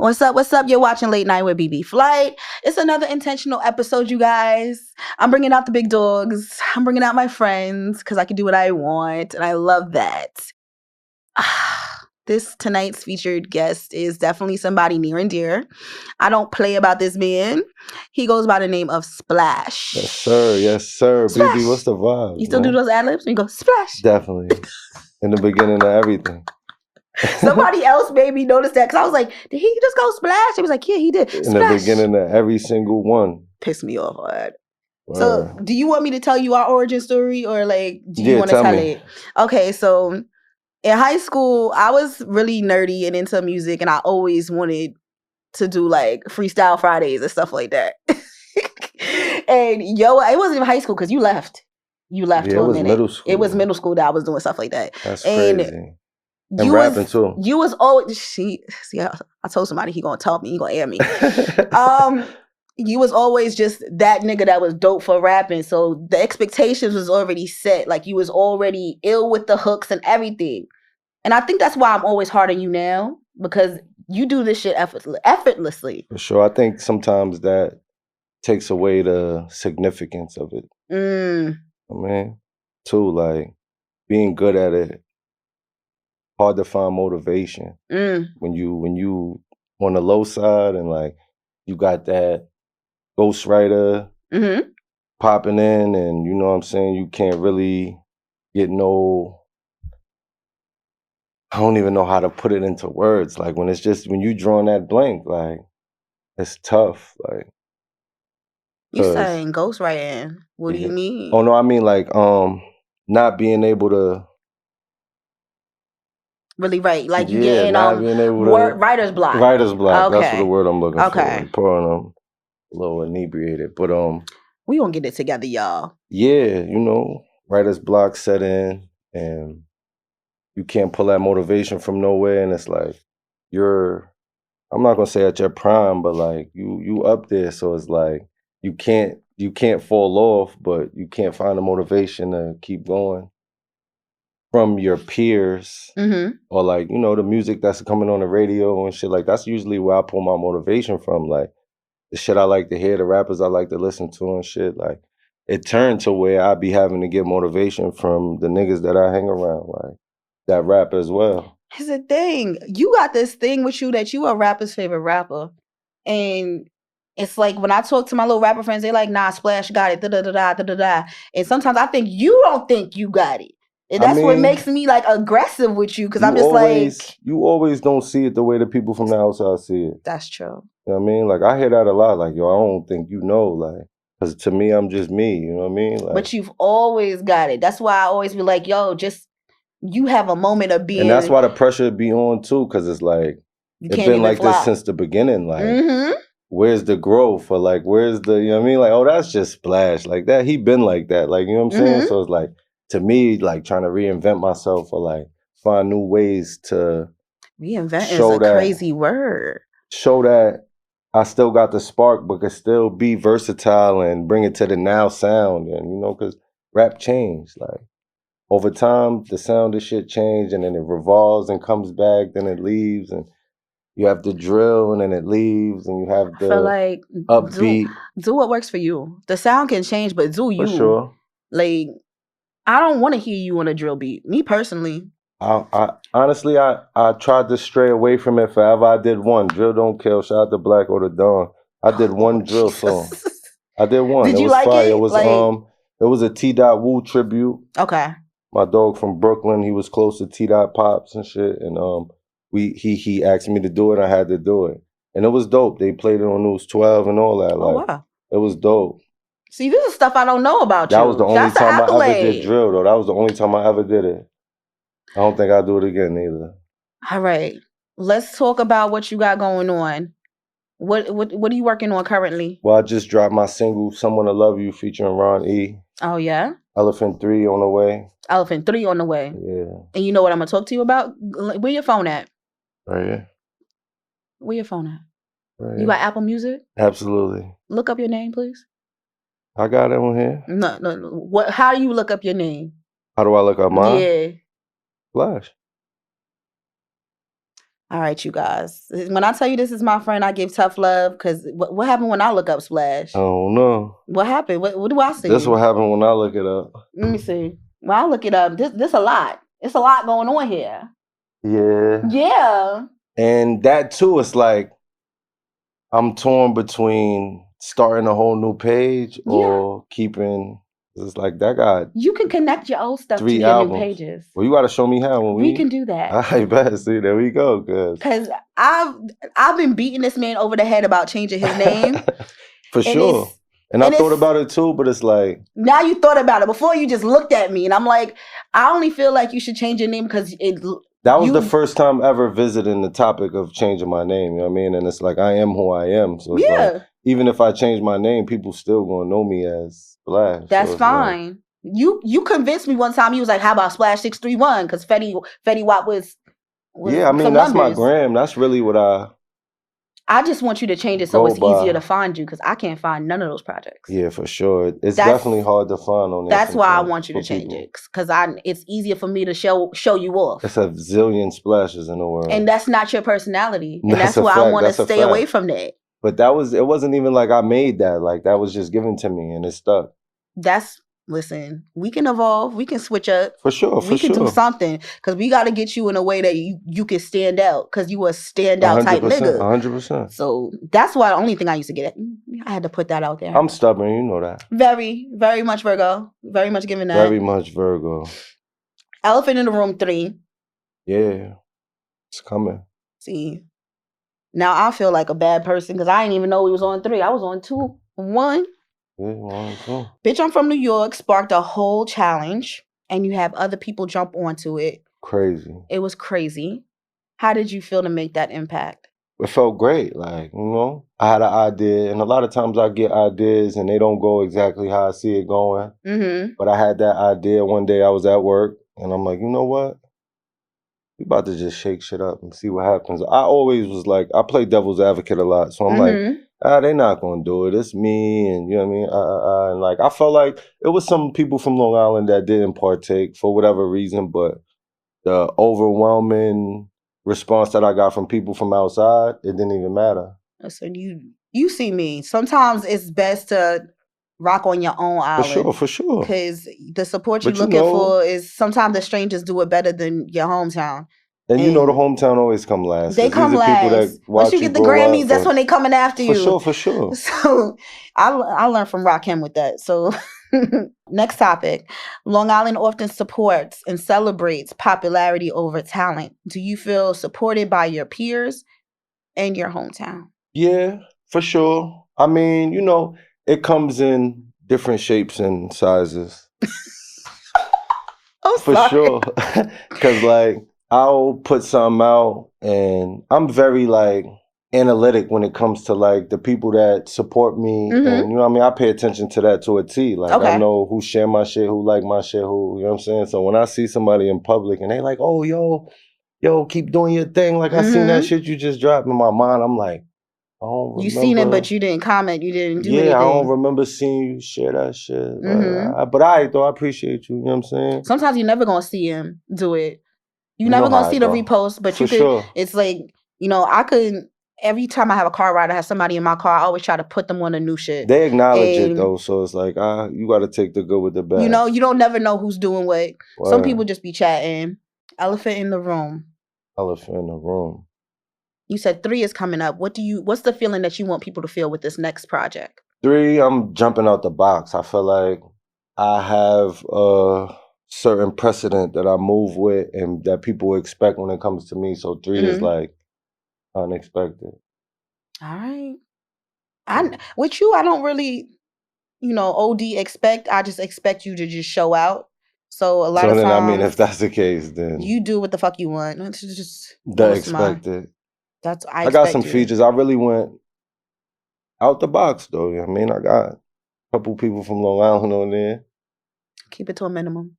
What's up? What's up? You're watching Late Night with BB Flight. It's another intentional episode, you guys. I'm bringing out the big dogs. I'm bringing out my friends because I can do what I want, and I love that. Tonight's featured guest is definitely somebody near and dear. I don't play about this man. He goes by the name of Splash. Yes, sir. Yes, sir. Splash. BB, what's the vibe? You still do those ad-libs? You go, Splash. Definitely. In the beginning of everything. Somebody else made me notice that because I was like, did he just go Splash? He was like, yeah, he did. Splash. In the beginning of every single one. Pissed me off on that. So do you want me to tell you our origin story or like do you want to tell it? Okay, so in high school, I was really nerdy and into music, and I always wanted to do like freestyle Fridays and stuff like that. And it wasn't even high school because you left. You left for a minute. Middle school. It was middle school that I was doing stuff like that. That's crazy. And rapping too. You was always I told somebody he gonna tell me, he gonna air me. You was always just that nigga that was dope for rapping. So the expectations was already set. Like you was already ill with the hooks and everything. And I think that's why I'm always hard on you now, because you do this shit effortlessly. For sure. I think sometimes that takes away the significance of it. I mean, too, like being good at it, hard to find motivation. When you on the low side and like you got that ghostwriter popping in, and you know what I'm saying, you can't really get I don't even know how to put it into words. Like when you drawing that blank, like it's tough. Like you saying ghostwriting? What do you mean? Oh no, I mean like not being able to really write. Like you getting writer's block. Writer's block. Okay. That's the word I'm looking for. Okay. Pouring a little inebriated, but we gonna get it together, y'all. Yeah, writer's block set in, and you can't pull that motivation from nowhere, and it's like I'm not gonna say at your prime, but like you up there, so it's like you can't fall off, but you can't find the motivation to keep going from your peers, or like the music that's coming on the radio and shit. Like that's usually where I pull my motivation from. Like the shit I like to hear, the rappers I like to listen to and shit. Like it turned to where I be having to get motivation from the niggas that I hang around, like that rap as well. Here's the thing. You got this thing with you that you are rapper's favorite rapper. And it's like when I talk to my little rapper friends, they like, nah, Splash got it, da-da-da-da. And sometimes I think you don't think you got it. And that's what makes me like aggressive with you, because I'm just like... You always don't see it the way the people from the outside see it. That's true. You know what I mean? Like I hear that a lot, like, yo, I don't think you know, like, because to me, I'm just me, you know what I mean? Like, but you've always got it. That's why I always be like, yo, just... You have a moment of being... And that's why the pressure be on too, because it's like, it's been like this since the beginning. Like, where's the growth? Or like, where's the, you know what I mean? Like, oh, that's just Splash. Like that, he been like that. Like, you know what I'm saying? So it's like, to me, like trying to reinvent myself or like find new ways to... Reinvent is a crazy word. Show that I still got the spark, but can still be versatile and bring it to the now sound. And, because rap changed. Like, over time, the sound of shit changed, and then it revolves and comes back, then it leaves, and you have the drill, and then it leaves, and you have the like upbeat. Do what works for you. The sound can change, but do you. For sure. Like, I don't want to hear you on a drill beat. Me personally. I honestly, I tried to stray away from it forever. I did one. Drill Don't Kill. Shout out to Black or the Dawn. I did one drill song. I did one. Did it you was like fire. it? It was it was a T. Wu tribute. Okay. My dog from Brooklyn, he was close to T. Pops and shit, and he asked me to do it. I had to do it, and it was dope. They played it on News 12 and all that. Oh, like, wow. It was dope. See, this is stuff I don't know about you. That was the only time I ever did drill, though. That was the only time I ever did it. I don't think I'll do it again either. All right, let's talk about what you got going on. What are you working on currently? Well, I just dropped my single "Someone to Love You" featuring Ron E. Oh yeah. Elephant 3 on the way. Elephant 3 on the way. Yeah. And you know what I'm gonna talk to you about? Where your phone at? Right here. Where your phone at? Right you got Apple Music? Absolutely. Look up your name, please. I got it on here. No. What? How do you look up your name? How do I look up mine? Yeah. Flash. All right, you guys. When I tell you this is my friend, I give tough love because what happened when I look up Splash? I don't know. What happened? What do I see? This what happened when I look it up. Let me see. When I look it up, this a lot. It's a lot going on here. Yeah. Yeah. And that too, it's like I'm torn between starting a whole new page or keeping. It's like that got. You can connect your old stuff to your new pages. Well, you got to show me how. When we can do that. I bet. See, there we go. Because I've been beating this man over the head about changing his name. For sure. And I thought about it too, but it's like. Now you thought about it. Before you just looked at me and I'm like, I only feel like you should change your name because that was the first time ever visiting the topic of changing my name. You know what I mean? And it's like, I am who I am. So it's like, even if I change my name, people still gonna know me as Splash. That's fine. Like, you convinced me one time. You was like, how about Splash 631? Because Fetty Wap was yeah, I mean, that's my gram. That's really what I just want you to change it so it's easier to find you because I can't find none of those projects. Yeah, for sure. It's definitely hard to find on there. That's why I want you to change it because it's easier for me to show you off. There's a zillion splashes in the world. And that's not your personality. And that's why I want to stay away from that. But it wasn't even like I made that. Like that was just given to me and it stuck. Listen, we can evolve. We can switch up. For sure, we can do something because we got to get you in a way that you can stand out because you a standout type nigga. 100%. So that's why the only thing I used to get. I had to put that out there. I'm stubborn, you know that. Very, very much Virgo. Very much giving that. Very much Virgo. Elephant in the Room 3. Yeah, it's coming. See, now I feel like a bad person because I didn't even know we was on 3. I was on 2, 1. Yeah, 1, 2. Bitch, I'm from New York sparked a whole challenge and you have other people jump onto it. Crazy. It was crazy. How did you feel to make that impact? It felt great. Like, you know, I had an idea and a lot of times I get ideas and they don't go exactly how I see it going. Mm-hmm. But I had that idea one day I was at work and I'm like, you know what? We about to just shake shit up and see what happens. I always was like, I play devil's advocate a lot. So I'm like, they're not going to do it. It's me. And you know what I mean? And like, I felt like it was some people from Long Island that didn't partake for whatever reason, but the overwhelming response that I got from people from outside, it didn't even matter. So you see me. Sometimes it's best to rock on your own island. For sure. Because the support you're looking for is sometimes the strangers do it better than your hometown. And you know the hometown always come last. They come last. Once you get the Grammys, that's when they coming after you. For sure. So I learned from Rakim with that. So next topic. Long Island often supports and celebrates popularity over talent. Do you feel supported by your peers and your hometown? Yeah, for sure. I mean, you know, it comes in different shapes and sizes. I'm for sure. Because like, I'll put something out and I'm very like analytic when it comes to like the people that support me. And you know what I mean? I pay attention to that to a T. Like I know who share my shit, who like my shit, who, you know what I'm saying? So when I see somebody in public and they like, oh, yo, keep doing your thing. Like I seen that shit you just dropped in my mind. I'm like, I don't remember. You seen it, but you didn't comment. You didn't do anything. Yeah, I don't remember seeing you share that shit. But I appreciate you. You know what I'm saying? Sometimes you're never going to see him do it. You're never going to see the repost, but you could, it's like, you know, I could, every time I have a car ride, I have somebody in my car, I always try to put them on the new shit. They acknowledge it though, so it's like, you got to take the good with the bad. You know, you don't never know who's doing what. Some people just be chatting. Elephant in the Room. Elephant in the Room. You said 3 is coming up. What's the feeling that you want people to feel with this next project? 3, I'm jumping out the box. I feel like I have certain precedent that I move with and that people expect when it comes to me. So 3 is like unexpected. All right. With you, I don't really, OD expect. I just expect you to just show out. So a lot of times, I mean, if that's the case, then you do what the fuck you want. It's just the expected. I got some features. I really went out the box though. You know what I mean, I got a couple people from Long Island on there. Keep it to a minimum.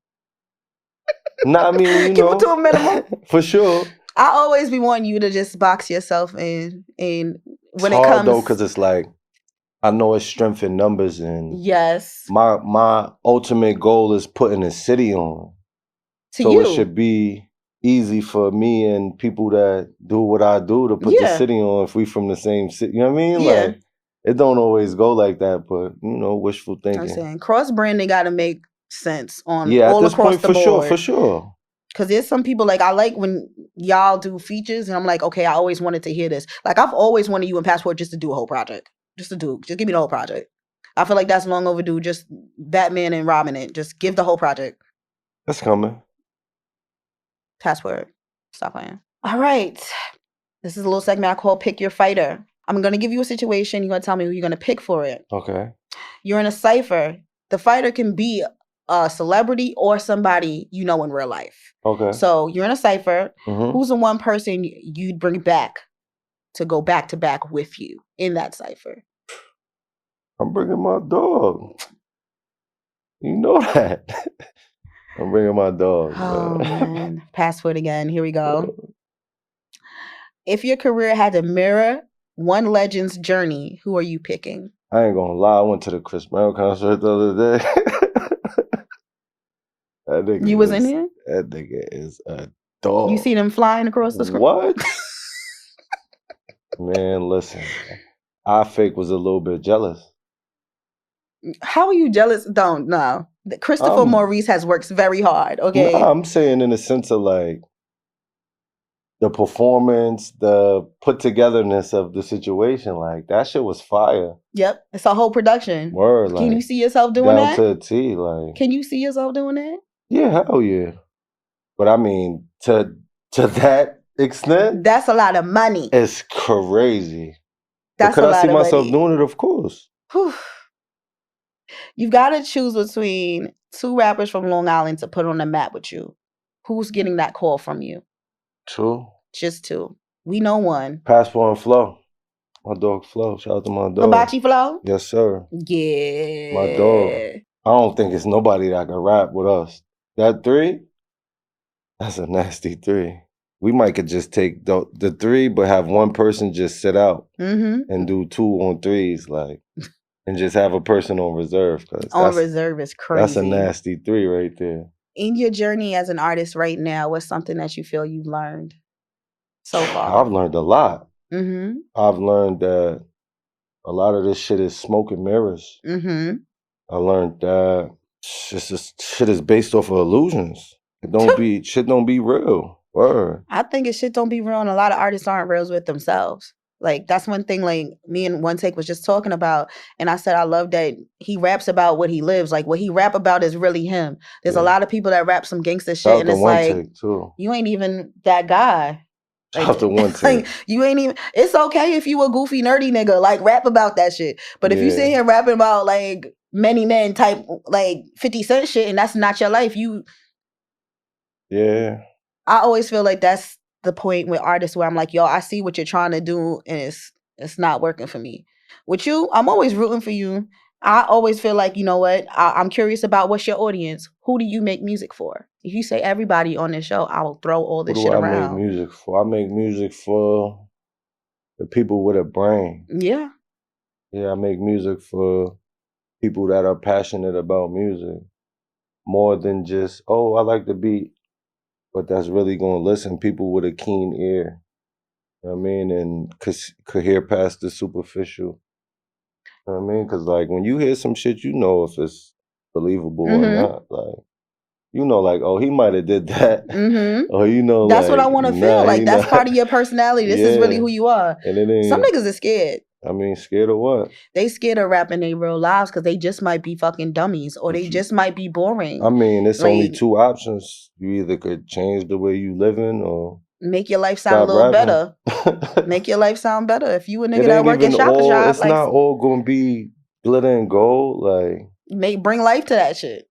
Nah, I mean, keep it to a minimum. For sure. I always be wanting you to just box yourself in, and when it's hard, comes though, because it's like I know it's strength in numbers, and yes, my ultimate goal is putting a city on. So it should be easy for me and people that do what I do to put the city on if we from the same city. You know what I mean? Yeah. Like, it don't always go like that, but, you know, wishful thinking. I'm saying cross-branding got to make sense on at all this across point, the board. for sure. Because there's some people, like, I like when y'all do features, and I'm like, okay, I always wanted to hear this. Like, I've always wanted you in Passport just to do a whole project. Just give me the whole project. I feel like that's long overdue. Just Batman and Robin it. Just give the whole project. That's coming. Passport. Stop playing. All right. This is a little segment I call Pick Your Fighter. I'm going to give you a situation. You're going to tell me who you're going to pick for it. Okay. You're in a cypher. The fighter can be a celebrity or somebody you know in real life. Okay. So you're in a cypher. Mm-hmm. Who's the one person you'd bring back to go back to back with you in that cypher? I'm bringing my dog. You know that. I'm bringing my dog. Oh, man. Passport again. Here we go. If your career had to mirror one legend's journey, who are you picking? I ain't gonna lie. I went to the Chris Brown concert the other day. You was in here? That nigga is a dog. You seen him flying across the screen? What? Man, listen. I fake was a little bit jealous. How are you jealous? Don't, no. Christopher Maurice has worked very hard, okay? No, I'm saying in the sense of like the performance, the put togetherness of the situation, like that shit was fire. Yep, it's a whole production. Word, like, can you see yourself doing that? Down to a T, like. Can you see yourself doing that? Yeah, hell yeah. But I mean, to that extent, that's a lot of money. It's crazy. That's but could a lot I see of myself money. doing it? Of course. Whew. You've got to choose between two rappers from Long Island to put on the map with you. Who's getting that call from you? Two. Just two. We know one. Passport and Flo. My dog Flo. Shout out to my dog. Hibachi Flo? Yes, sir. Yeah. My dog. I don't think it's nobody that can rap with us. That three? That's a nasty three. We might could just take the three, but have one person just sit out and do 2 on 3s, like, and just have a person on reserve. On reserve is crazy. That's a nasty 3 right there. In your journey as an artist right now, what's something that you feel you've learned so far? I've learned a lot. I've learned that a lot of this shit is smoke and mirrors. I learned that shit is based off of illusions. Shit don't be real. Word. I think shit don't be real, and a lot of artists aren't real with themselves. Like, that's one thing, like, me and One Take was just talking about, and I said I love that he raps about what he lives. Like, what he rap about is really him. There's a lot of people that rap some gangster shit, and it's like, you ain't even that guy. Like, One Take. Like, you ain't even, it's okay if you a goofy, nerdy nigga, like, rap about that shit. But if you sit here rapping about, like, many men type, like, 50 Cent shit, and that's not your life, Yeah. I always feel like that's the point with artists where I'm like, yo, I see what you're trying to do, and it's not working for me. With you, I'm always rooting for you. I always feel like, you know what? I'm curious about what's your audience. Who do you make music for? If you say everybody on this show, I will throw all this shit around. What do I make music for? I make music for the people with a brain. Yeah. Yeah, I make music for people that are passionate about music. More than just, oh, I like the beat. But that's really going to listen. People with a keen ear. You know what I mean? And could hear past the superficial. You know what I mean? Because, like, when you hear some shit, you know if it's believable or not. Like, you know, like, oh, he might have did that. Or, you know, that's like, what I want to feel. Like, that's part of your personality. This is really who you are. And it ain't, some niggas are scared. I mean, scared of what? They scared of rapping their real lives because they just might be fucking dummies, or they just might be boring. I mean, it's like, only 2 options. You either could change the way you living or make your life sound a little better. Make your life sound better. If you a nigga that work in shop, it's like, not all gonna be glitter and gold. Like, bring life to that shit.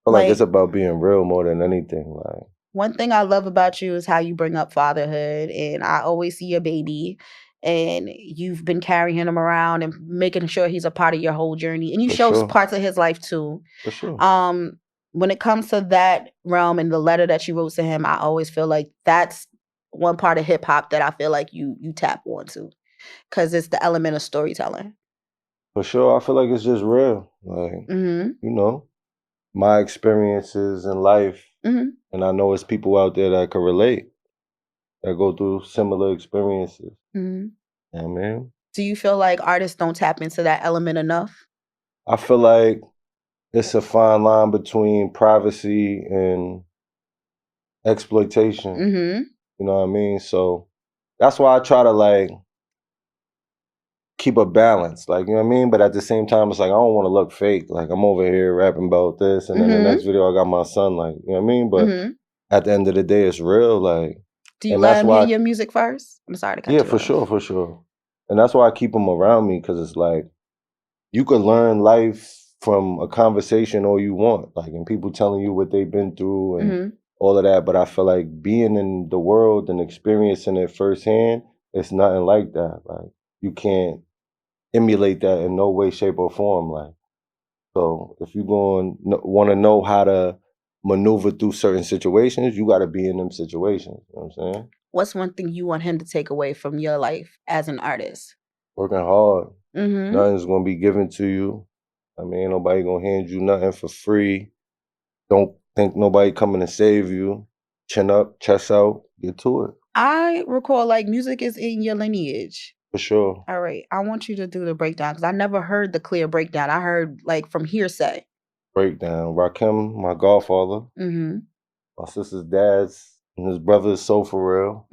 Like, it's about being real more than anything. Like, one thing I love about you is how you bring up fatherhood, and I always see your baby. And you've been carrying him around and making sure he's a part of your whole journey. And you show parts of his life too. For sure. When it comes to that realm and the letter that you wrote to him, I always feel like that's one part of hip hop that I feel like you tap onto. Because it's the element of storytelling. For sure. I feel like it's just real. Like, you know, my experiences in life And I know it's people out there that can relate, that go through similar experiences. You know what I mean? Do you feel like artists don't tap into that element enough? I feel like it's a fine line between privacy and exploitation. You know what I mean? So that's why I try to like keep a balance, like, you know what I mean? But at the same time, it's like, I don't want to look fake. Like, I'm over here rapping about this, and then the next video, I got my son, like, you know what I mean? But at the end of the day, it's real, like. Do you let him hear your music first? I'm sorry to cut you off. Yeah, for sure. And that's why I keep him around me, because it's like, you could learn life from a conversation all you want, like, and people telling you what they've been through and all of that. But I feel like being in the world and experiencing it firsthand, it's nothing like that. Like, you can't emulate that in no way, shape, or form. Like, so if you're going to want to know how to maneuver through certain situations, you got to be in them situations. You know what I'm saying? What's one thing you want him to take away from your life as an artist? Working hard. Nothing's going to be given to you. I mean, ain't nobody going to hand you nothing for free. Don't think nobody coming to save you. Chin up, chest out, get to it. I recall, like, music is in your lineage. For sure. All right. I want you to do the breakdown, because I never heard the clear breakdown. I heard, like, from hearsay. Breakdown. Rakim, my godfather. My sister's dad's and his brother's so for real.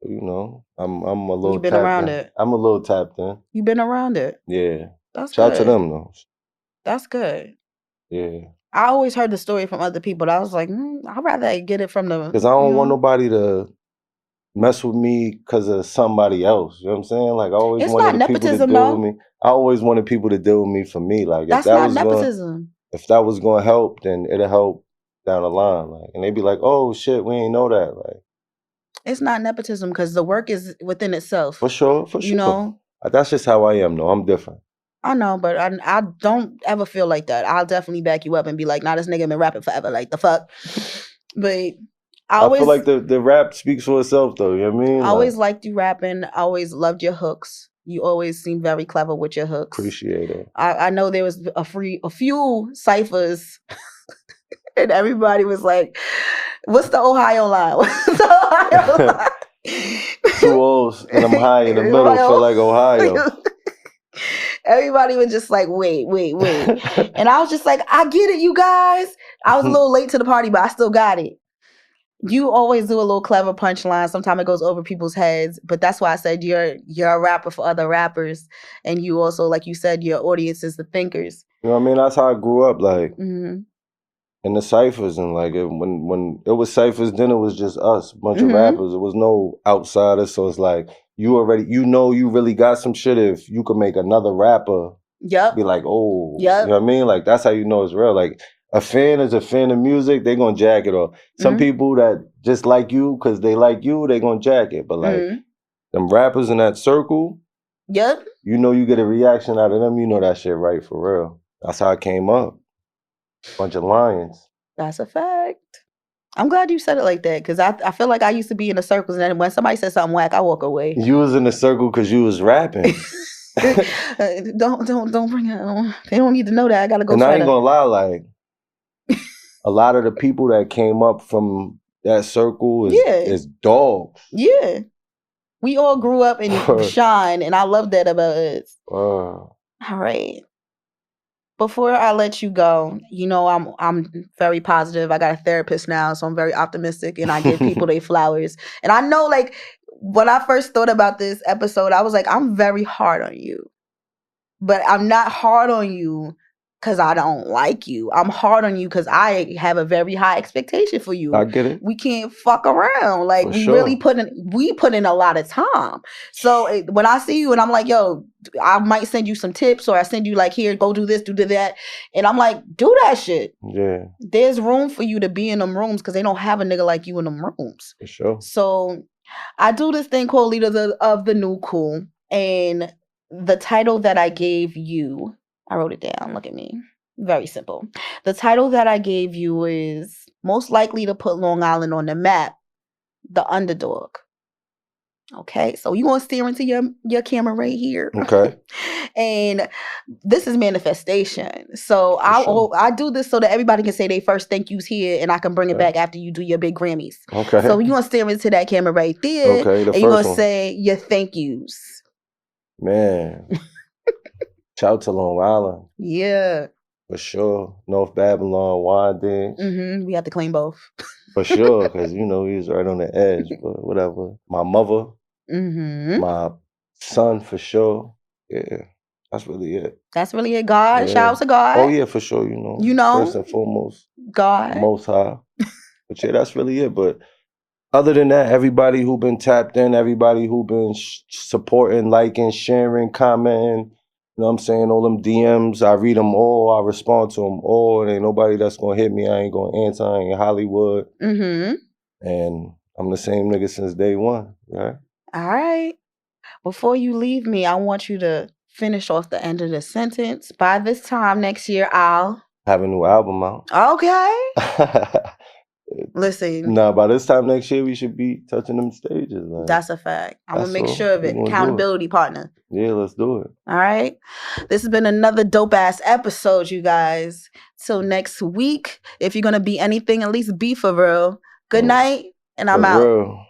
You know, I'm a little. You've been around it. I'm a little tapped in. You've been around it. Yeah. That's Shout good. out to them though. That's good. Yeah. I always heard the story from other people, but I was like, I'd rather get it from the. Because I don't want nobody to mess with me because of somebody else. You know what I'm saying? Like, I always wanted the people to deal with me. I always wanted people to deal with me for me. Like, that's not nepotism. If that was going to help, then it'll help down the line. Like, and they'd be like, "Oh shit, we ain't know that." Like, it's not nepotism, because the work is within itself. For sure. You know, that's just how I am. though. I'm different. I know, but I don't ever feel like that. I'll definitely back you up and be like, "Nah, this nigga been rapping forever." Like, the fuck. But I feel like the rap speaks for itself, though. You know what I mean? I always liked you rapping. I always loved your hooks. You always seem very clever with your hooks. Appreciate it. I know there was a few ciphers, and everybody was like, "What's the Ohio line? What's the Ohio line?" 2 O's and I'm high in the middle, feel like Ohio. Everybody was just like, wait. And I was just like, I get it, you guys. I was a little late to the party, but I still got it. You always do a little clever punchline. Sometimes it goes over people's heads, but that's why I said you're a rapper for other rappers. And you also, like you said, your audience is the thinkers. You know what I mean? That's how I grew up, like, in the ciphers. And like, when it was ciphers, then it was just us, a bunch of rappers. It was no outsiders. So it's like, you really got some shit if you could make another rapper be like, oh, you know what I mean? Like, that's how you know it's real. Like, a fan is a fan of music, they gonna jack it off. Some people that just like you because they like you, they gonna jack it. But like, them rappers in that circle, you know you get a reaction out of them, you know that shit right for real. That's how it came up. Bunch of lions. That's a fact. I'm glad you said it like that, because I feel like I used to be in the circles, and then when somebody says something whack, I walk away. You was in the circle because you was rapping. Don't bring it on. They don't need to know that. I gotta go. And I ain't gonna lie, like, a lot of the people that came up from that circle is dogs. Yeah. We all grew up and shine, and I love that about us. All right. Before I let you go, you know I'm very positive. I got a therapist now, so I'm very optimistic, and I give people their flowers. And I know, like, when I first thought about this episode, I was like, I'm very hard on you. But I'm not hard on you because I don't like you. I'm hard on you because I have a very high expectation for you. I get it. We can't fuck around. Like, really put in a lot of time. So when I see you and I'm like, yo, I might send you some tips, or I send you like, here, go do this, do that. And I'm like, do that shit. Yeah. There's room for you to be in them rooms, because they don't have a nigga like you in them rooms. For sure. So I do this thing called Leaders of the New Cool. And the title that I gave you, I wrote it down. Look at me. Very simple. The title that I gave you is most likely to put Long Island on the map, the underdog. Okay, so you gonna stare into your camera right here. Okay. And this is manifestation. So I do this so that everybody can say they first thank yous here, and I can bring it back after you do your big Grammys. Okay. So you gonna stare into that camera right there. Okay, and you gonna say your thank yous. Man. Shout out to Long Island. Yeah. For sure. North Babylon, Wandings. We have to claim both. For sure, because we was right on the edge, but whatever. My mother. My son, for sure. Yeah. That's really it. That's really it. God. Shout out to God. Oh yeah, for sure. You know. First and foremost. God. Most high. But yeah, that's really it. But other than that, everybody who been tapped in, everybody who been supporting, liking, sharing, commenting, you know what I'm saying? All them DMs, I read them all. I respond to them all. And ain't nobody that's going to hit me. I ain't going to answer. I ain't Hollywood. And I'm the same nigga since day one. Right? All right. Before you leave me, I want you to finish off the end of the sentence. By this time next year, I'll have a new album out. Okay. Listen. Nah, by this time next year, we should be touching them stages. Like, that's a fact. I'm going to make sure of it. Accountability partner. Yeah, let's do it. All right. This has been another dope-ass episode, you guys. Till next week. If you're going to be anything, at least be for real. Good night, and I'm out. Real.